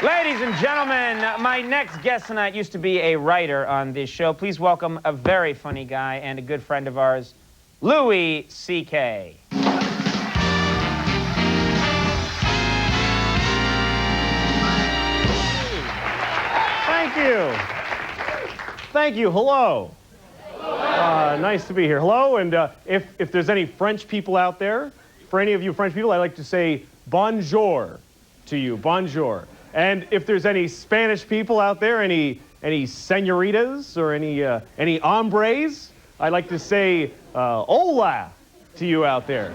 Ladies and gentlemen, my next guest tonight used to be a writer on this show. Please welcome a very funny guy and a good friend of ours, Louis C.K. Thank you. Thank you. Hello. Nice to be here. Hello, and if there's any French people out there, for any of you French people, I'd like to say bonjour to you. Bonjour. And if there's any Spanish people out there, any senoritas or any hombres, I'd like to say hola to you out there.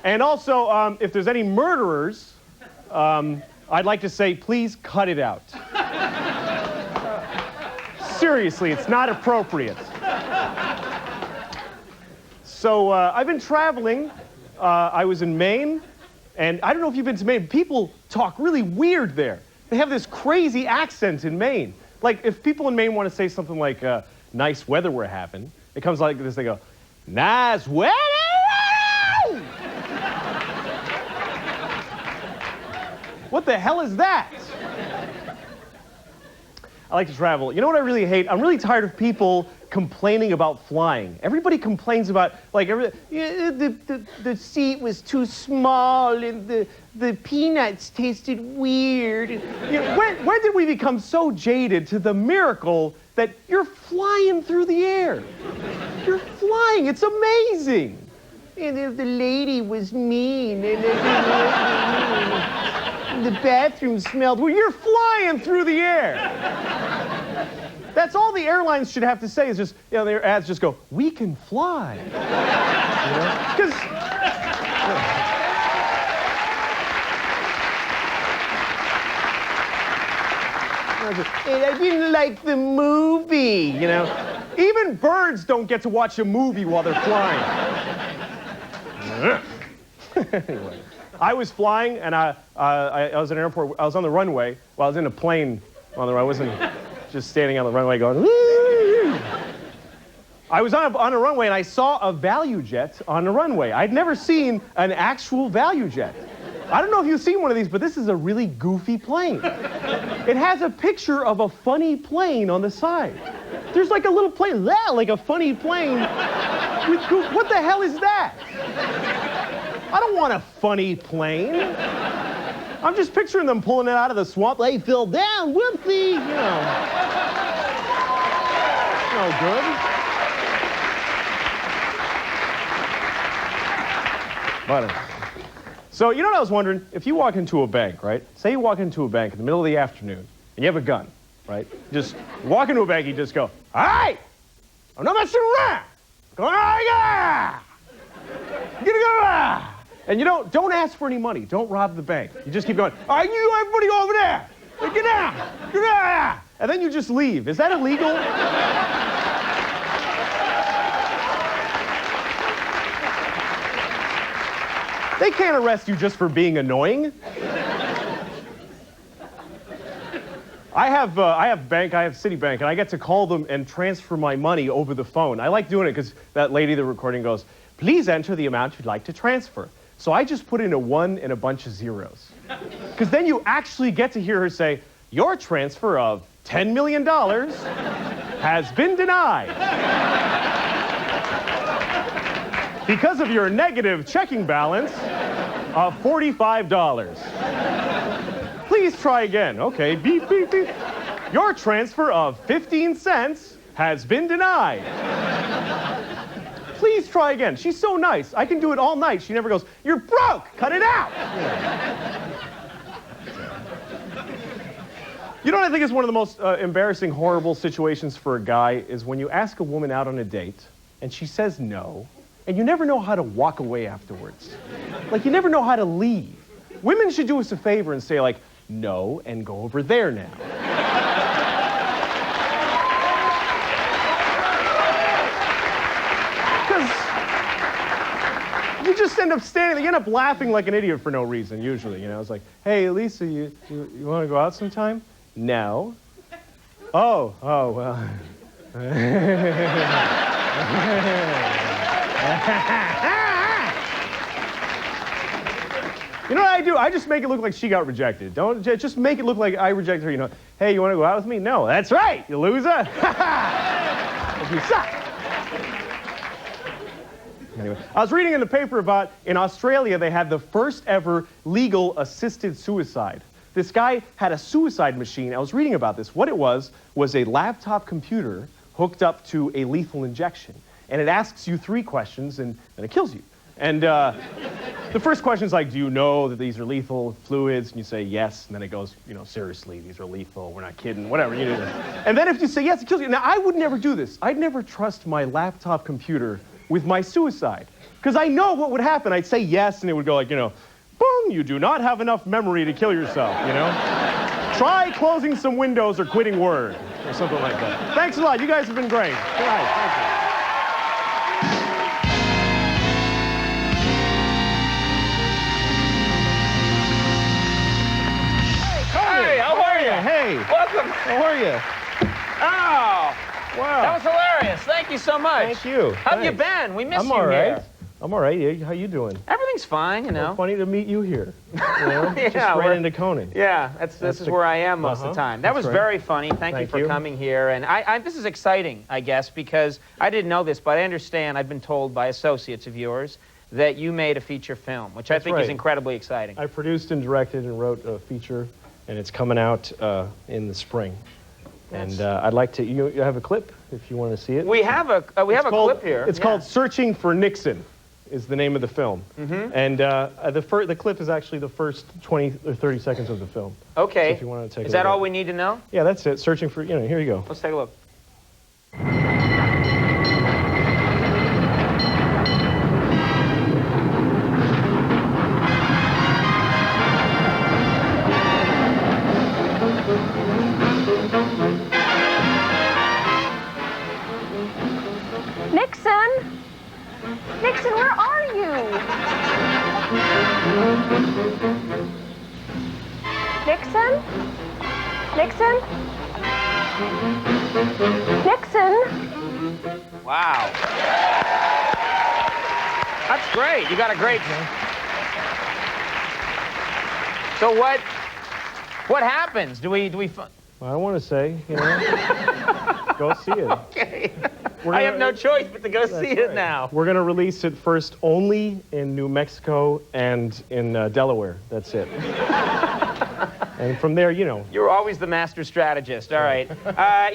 And also, if there's any murderers, I'd like to say please cut it out. Seriously, it's not appropriate. So I've been traveling. I was in Maine, and I don't know if you've been to Maine. People talk really weird there. They have this crazy accent in Maine. Like, if people in Maine want to say something like, nice weather we're having, it comes like this. They go, nice weather! What the hell is that? I like to travel. You know what I really hate? I'm really tired of people complaining about flying. Everybody complains about, like, the seat was too small and the peanuts tasted weird. You know, when did we become so jaded to the miracle that you're flying through the air? You're flying. It's amazing. And if the lady was mean and the bathroom smelled, well, you're flying through the air. That's all the airlines should have to say is just, you know, their ads just go, we can fly. Because, and I didn't like the movie, you know. Even birds don't get to watch a movie while they're flying. Anyway, I was flying, and I was at an airport. I was on the runway. Well, I was in a plane on the runway. I wasn't just standing on the runway going, woo! I was on a runway, and I saw a value jet on the runway. I'd never seen an actual value jet. I don't know if you've seen one of these, but this is a really goofy plane. It has a picture of a funny plane on the side. There's like a little plane, like a funny plane with goof. What the hell is that? I don't want a funny plane. I'm just picturing them pulling it out of the swamp. They fell down, whoopsie, you know. No good. But, so, you know what I was wondering? If you walk into a bank, right? Say you walk into a bank in the middle of the afternoon, and you have a gun, right? Just walk into a bank, you just go, all right, I'm not messing around. Go, yeah. Get it, go, and you don't ask for any money. Don't rob the bank. You just keep going, all right, you everybody over there. Get down. Get down. And then you just leave. Is that illegal? They can't arrest you just for being annoying. I have Citibank, and I get to call them and transfer my money over the phone. I like doing it because that lady, the recording goes, please enter the amount you'd like to transfer. So I just put in a 1 and a bunch of zeros. Because then you actually get to hear her say, your transfer of $10 million has been denied. Because of your negative checking balance of $45. Please try again. Okay, beep, beep, beep. Your transfer of 15 cents has been denied. Please try again. She's so nice. I can do it all night. She never goes, you're broke, cut it out. You know what I think is one of the most embarrassing, horrible situations for a guy is when you ask a woman out on a date and she says no, and you never know how to walk away afterwards. Like, you never know how to leave. Women should do us a favor and say, like, no, and go over there now. Because you just end up standing, you end up laughing like an idiot for no reason, usually, you know. It's like, hey, Lisa, you want to go out sometime? No. Oh, well. You know what I do? I just make it look like she got rejected. Don't just make it look like I rejected her. You know, hey, you want to go out with me? No, that's right, you loser. You suck. Anyway, I was reading in the paper about in Australia they had the first ever legal assisted suicide. This guy had a suicide machine. I was reading about this. What it was a laptop computer hooked up to a lethal injection, and it asks you 3 questions, and then it kills you. And the first question is like, do you know that these are lethal fluids? And you say yes, and then it goes, you know, seriously, these are lethal, we're not kidding, whatever. You know. And then if you say yes, it kills you. Now, I would never do this. I'd never trust my laptop computer with my suicide, because I know what would happen. I'd say yes, and it would go like, you know, boom, you do not have enough memory to kill yourself, you know? Try closing some windows or quitting Word, or something like that. Thanks a lot. You guys have been great. Good night. Thank you. Hey, how are you? Hey. Welcome. How are you? Oh, Wow. that was hilarious. Thank you so much. Thank you. How have you Thanks. been? We miss I'm you all right. here. I'm all right. How you doing? Everything's fine, you know. Well, funny to meet you here. You know? Yeah, Just right into Conan. Yeah, this is where I am most of the time. That was right. very funny. Thank you for coming here. And this is exciting, I guess, because I didn't know this, but I understand, I've been told by associates of yours that you made a feature film, which I think is incredibly exciting. I produced and directed and wrote a feature, and it's coming out in the spring. And I'd like to, you have a clip if you want to see it. We have a clip here. It's called Searching for Nixon, is the name of the film. Mm-hmm. And the clip is actually the first 20 or 30 seconds of the film. Okay. So if you want to take is that all we need to know? Yeah, that's it. Searching for, you know, here you go. Let's take a look. Nixon? Nixon, where are you? Nixon? Nixon? Nixon? Wow. That's great. You got a great... So what happens? Do we I don't want to say, you know. Go see it. Okay. I have no choice but to go see it now. We're going to release it first only in New Mexico and in Delaware. That's it. And from there, you know. You're always the master strategist. All right.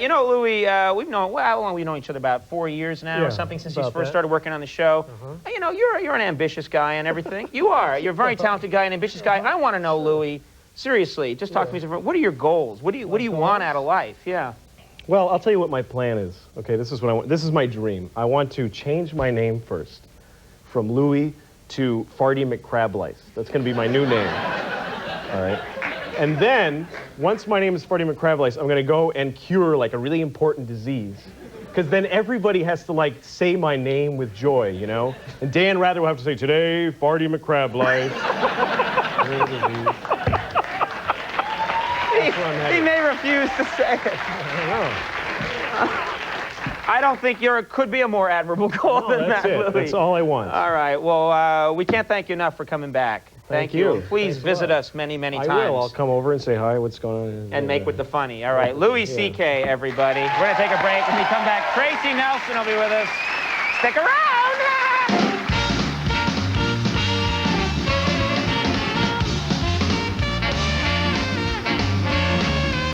You know, Louis, we've known, well, how long we've known each other? About 4 years now or something, since you first started working on the show. You know, you're an ambitious guy and everything. You are. You're a very talented guy, an ambitious guy. I want to know, Louis, seriously, just talk to me. What are your goals? What do you want out of life? Yeah. Well, I'll tell you what my plan is. Okay, this is what I want. This is my dream. I want to change my name first, from Louis to Farty McCrablice. That's going to be my new name. All right. And then, once my name is Farty McCrablice, I'm going to go and cure like a really important disease. Because then everybody has to like say my name with joy, you know. And Dan Rather will have to say, "Today, Farty McCrablice." He may refuse to say it. I don't think could be a more admirable goal than that, Louis. That's all I want. All right. Well, we can't thank you enough for coming back. Thank you. Please visit us many, many times. I will. I'll come over and say hi, what's going on. And make with the funny. All right. Louis C.K., everybody. We're going to take a break. When we come back, Tracy Nelson will be with us. Stick around.